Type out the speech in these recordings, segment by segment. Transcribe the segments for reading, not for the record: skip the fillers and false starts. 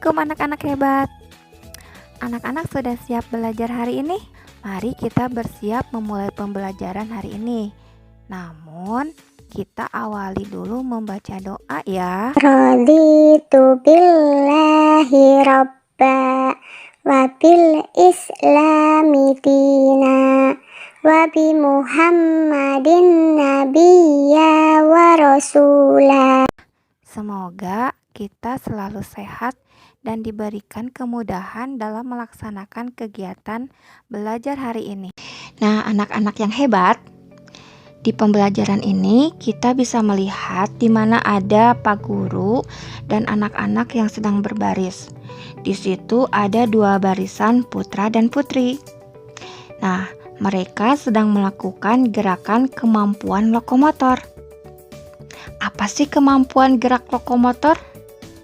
Assalamualaikum anak-anak hebat. Anak-anak sudah siap belajar hari ini? Mari kita bersiap memulai pembelajaran hari ini. Namun, kita awali dulu membaca doa ya. Raditu billahi rabba wa bil islami dina wa bi muhammadin nabiyya wa rasula. Semoga kita selalu sehat dan diberikan kemudahan dalam melaksanakan kegiatan belajar hari ini. Nah, anak-anak yang hebat, di pembelajaran ini kita bisa melihat di mana ada Pak Guru dan anak-anak yang sedang berbaris. Di situ ada dua barisan putra dan putri. Nah, mereka sedang melakukan gerakan kemampuan lokomotor. Apa sih kemampuan gerak lokomotor?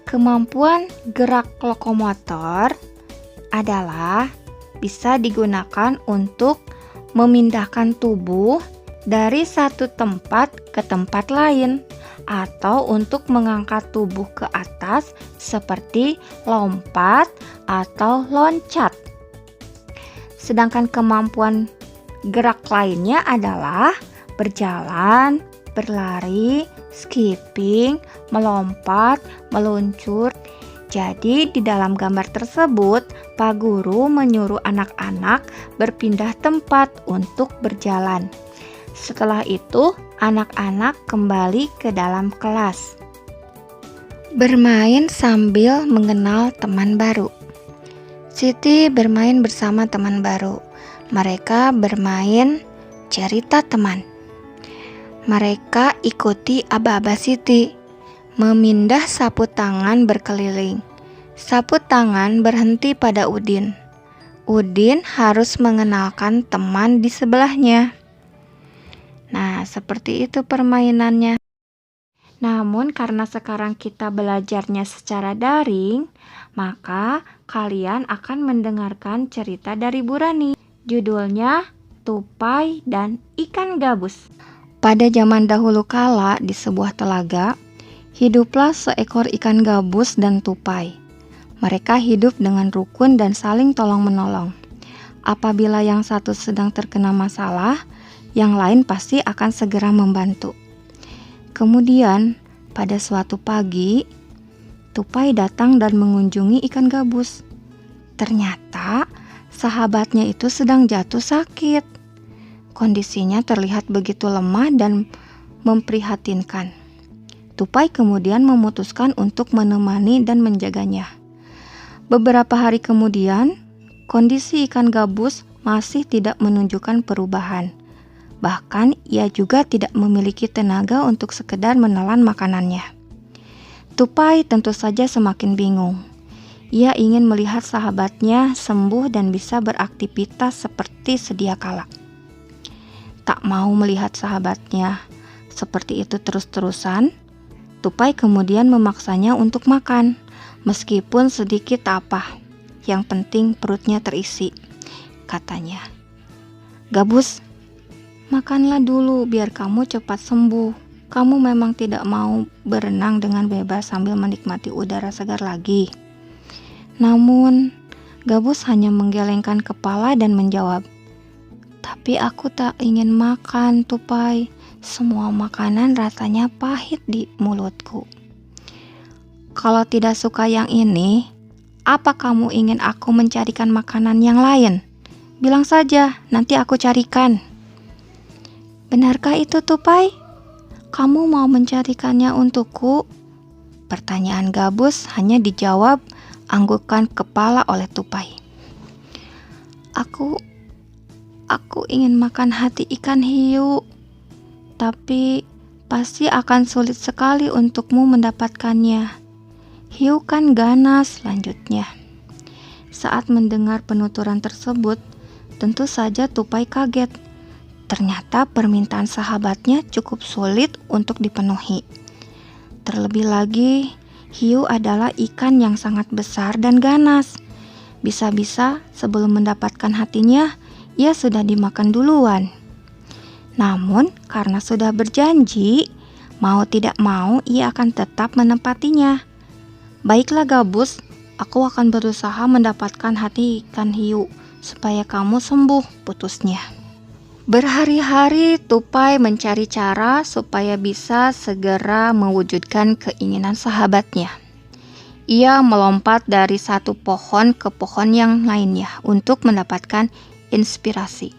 Kemampuan gerak lokomotor adalah bisa digunakan untuk memindahkan tubuh dari satu tempat ke tempat lain atau untuk mengangkat tubuh ke atas seperti lompat atau loncat. Sedangkan kemampuan gerak lainnya adalah berjalan, berlari, skipping, melompat, meluncur. Jadi di dalam gambar tersebut, Pak Guru menyuruh anak-anak berpindah tempat untuk berjalan. Setelah itu, anak-anak kembali ke dalam kelas. Bermain sambil mengenal teman baru. Siti bermain bersama teman baru. Mereka bermain cerita teman. Mereka ikuti aba-aba Siti, memindah sapu tangan berkeliling. Sapu tangan berhenti pada Udin. Udin harus mengenalkan teman di sebelahnya. Nah, seperti itu permainannya. Namun karena sekarang kita belajarnya secara daring, maka kalian akan mendengarkan cerita dari Bu Rani. Judulnya Tupai dan Ikan Gabus. Pada zaman dahulu kala di sebuah telaga, hiduplah seekor ikan gabus dan tupai. Mereka hidup dengan rukun dan saling tolong-menolong. Apabila yang satu sedang terkena masalah, yang lain pasti akan segera membantu. Kemudian, pada suatu pagi, tupai datang dan mengunjungi ikan gabus. Ternyata, sahabatnya itu sedang jatuh sakit. Kondisinya terlihat begitu lemah dan memprihatinkan. Tupai kemudian memutuskan untuk menemani dan menjaganya. Beberapa hari kemudian, kondisi ikan gabus masih tidak menunjukkan perubahan. Bahkan ia juga tidak memiliki tenaga untuk sekedar menelan makanannya. Tupai tentu saja semakin bingung. Ia ingin melihat sahabatnya sembuh dan bisa beraktivitas seperti sedia kala. Tak mau melihat sahabatnya seperti itu terus-terusan, Tupai kemudian memaksanya untuk makan, meskipun sedikit tak apa. Yang penting perutnya terisi, katanya. Gabus, makanlah dulu biar kamu cepat sembuh. Kamu memang tidak mau berenang dengan bebas sambil menikmati udara segar lagi. Namun, Gabus hanya menggelengkan kepala dan menjawab, "Tapi aku tak ingin makan, Tupai. Semua makanan rasanya pahit di mulutku." "Kalau tidak suka yang ini, apa kamu ingin aku mencarikan makanan yang lain? Bilang saja, nanti aku carikan." "Benarkah itu, Tupai? Kamu mau mencarikannya untukku?" Pertanyaan Gabus hanya dijawab anggukan kepala oleh Tupai. Aku ingin makan hati ikan hiu, tapi pasti akan sulit sekali untukmu mendapatkannya. Hiu kan ganas," lanjutnya. Saat mendengar penuturan tersebut, tentu saja Tupai kaget. Ternyata permintaan sahabatnya cukup sulit untuk dipenuhi. Terlebih lagi, hiu adalah ikan yang sangat besar dan ganas. Bisa-bisa sebelum mendapatkan hatinya, ia sudah dimakan duluan. Namun, karena sudah berjanji, mau tidak mau ia akan tetap menempatinya. "Baiklah Gabus, Aku akan berusaha mendapatkan hati ikan hiu supaya kamu sembuh putusnya. Berhari-hari Tupai mencari cara supaya bisa segera mewujudkan keinginan sahabatnya. Ia melompat dari satu pohon ke pohon yang lainnya untuk mendapatkan inspirasi.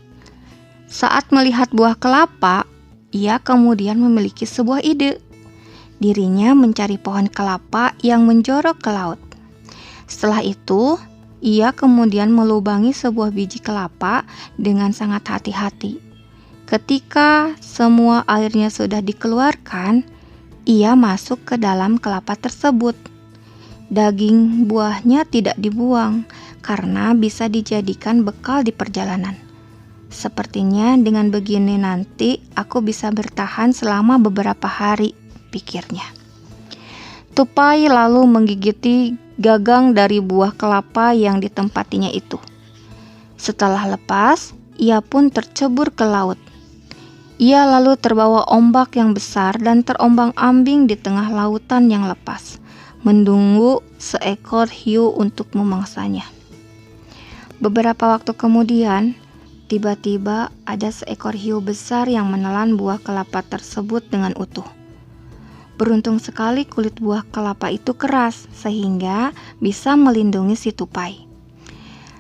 Saat melihat buah kelapa, ia kemudian memiliki sebuah ide. Dirinya mencari pohon kelapa yang menjorok ke laut. Setelah itu, ia kemudian melubangi sebuah biji kelapa dengan sangat hati-hati. Ketika semua airnya sudah dikeluarkan, ia masuk ke dalam kelapa tersebut. Daging buahnya tidak dibuang karena bisa dijadikan bekal di perjalanan. Sepertinya dengan begini nanti aku bisa bertahan selama beberapa hari, pikirnya. Tupai lalu menggigiti gagang dari buah kelapa yang ditempatinya itu. Setelah lepas, ia pun tercebur ke laut. Ia lalu terbawa ombak yang besar dan terombang-ambing di tengah lautan yang lepas, menunggu seekor hiu untuk memangsanya. Beberapa waktu kemudian, tiba-tiba ada seekor hiu besar yang menelan buah kelapa tersebut dengan utuh. Beruntung sekali kulit buah kelapa itu keras sehingga bisa melindungi si Tupai.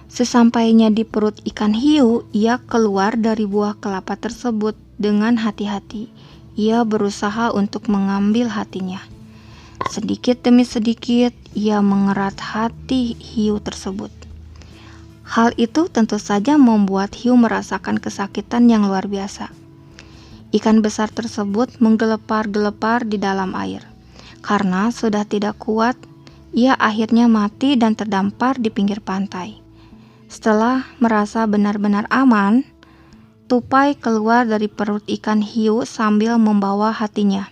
Sesampainya di perut ikan hiu, ia keluar dari buah kelapa tersebut dengan hati-hati. Ia berusaha untuk mengambil hatinya. Sedikit demi sedikit, ia mengerat hati hiu tersebut. Hal itu tentu saja membuat hiu merasakan kesakitan yang luar biasa. Ikan besar tersebut menggelepar-gelepar di dalam air. Karena sudah tidak kuat, ia akhirnya mati dan terdampar di pinggir pantai. Setelah merasa benar-benar aman, Tupai keluar dari perut ikan hiu sambil membawa hatinya.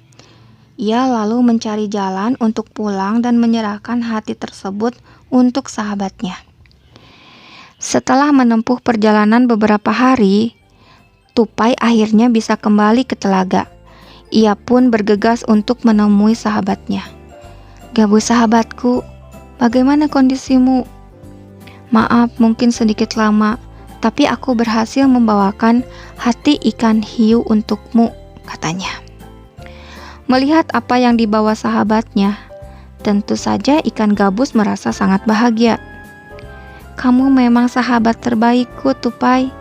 Ia lalu mencari jalan untuk pulang dan menyerahkan hati tersebut untuk sahabatnya. Setelah menempuh perjalanan beberapa hari, Tupai akhirnya bisa kembali ke telaga. Ia pun bergegas untuk menemui sahabatnya. "Gabus sahabatku, bagaimana kondisimu? Maaf mungkin sedikit lama, tapi aku berhasil membawakan hati ikan hiu untukmu," katanya. Melihat apa yang dibawa sahabatnya, tentu saja ikan gabus merasa sangat bahagia. "Kamu memang sahabat terbaikku, Tupai.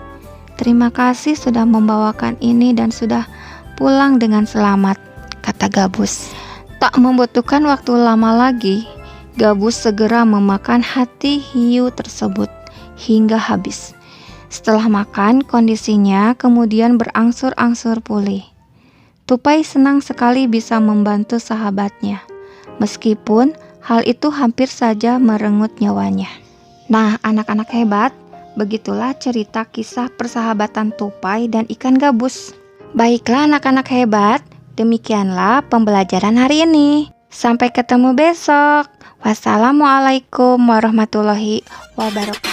Terima kasih sudah membawakan ini dan sudah pulang dengan selamat," kata gabus. Tak membutuhkan waktu lama lagi, gabus segera memakan hati hiu tersebut hingga habis. Setelah makan, kondisinya kemudian berangsur-angsur pulih. Tupai senang sekali bisa membantu sahabatnya, meskipun hal itu hampir saja merenggut nyawanya. Nah, anak-anak hebat, begitulah cerita kisah persahabatan Tupai dan ikan gabus. Baiklah anak-anak hebat, demikianlah pembelajaran hari ini. Sampai ketemu besok. Wassalamualaikum warahmatullahi wabarakatuh.